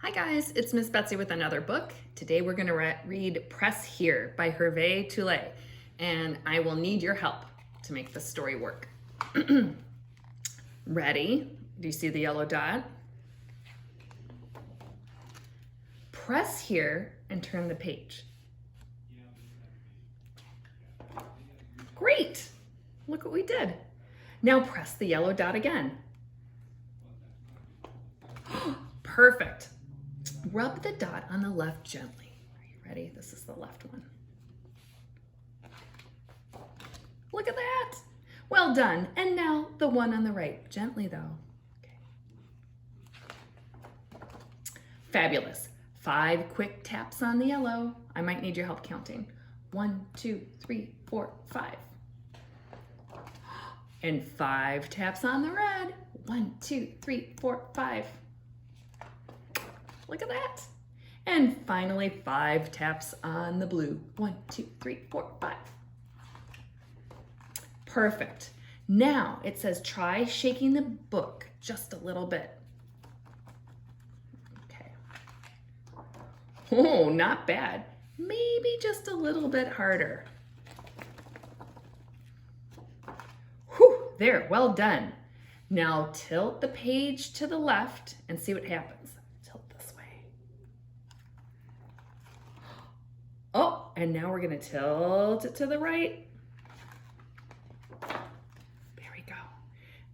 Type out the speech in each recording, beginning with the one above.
Hi guys, it's Miss Betsy with another book. Today we're going to read Pess Here by Herve Tullet, and I will need your help to make this story work. Ready? Do you see the yellow dot? Press here and turn the page. Great! Look what we did. Now press the yellow dot again. Perfect. Rub the dot on the left gently. Are you ready? This is the left one. Look at that. Well done. And now the one on the right. Gently though. Okay. Fabulous. 5 quick taps on the yellow. I might need your help counting. 1, 2, 3, 4, 5. And 5 taps on the red. 1, 2, 3, 4, 5. Look at that. And finally, 5 taps on the blue. 1, 2, 3, 4, 5. Perfect. Now it says try shaking the book just a little bit. Okay. Oh, not bad. Maybe just a little bit harder. Whew, there, well done. Now tilt the page to the left and see what happens. Tilt this way. Oh, and now we're gonna tilt it to the right. There we go.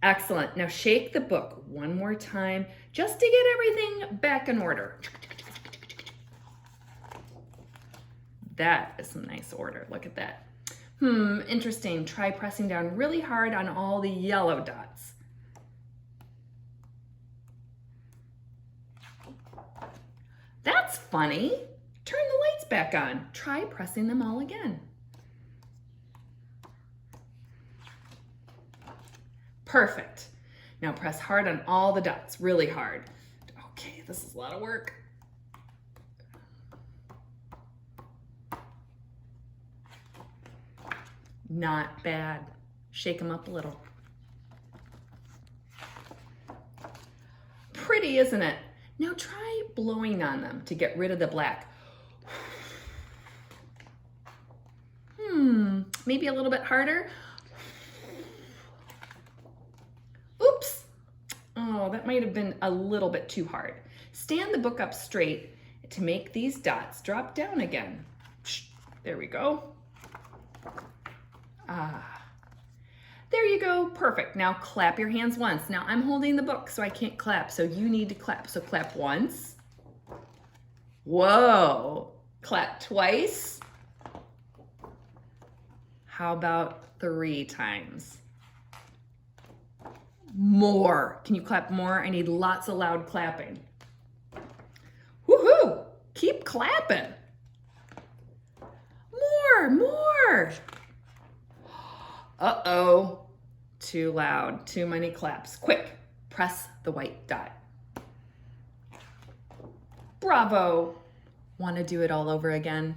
Excellent. Now shake the book one more time just to get everything back in order. That is some nice order. Look at that. Interesting. Try pressing down really hard on all the yellow dots. That's funny. Turn the lights back on. Try pressing them all again. Perfect. Now press hard on all the dots, really hard. Okay, this is a lot of work. Not bad. Shake them up a little. Pretty, isn't it? Now try blowing on them to get rid of the black. Maybe a little bit harder. Oops. Oh, that might have been a little bit too hard. Stand the book up straight to make these dots drop down again. There we go. There you go. Perfect. Now clap your hands once. Now I'm holding the book, so I can't clap. So you need to clap. So clap once. Whoa. Clap twice. How about 3 times? More. Can you clap more? I need lots of loud clapping. Woohoo! Keep clapping. More. Uh-oh, too loud, too many claps. Quick, press the white dot. Bravo. Want to do it all over again?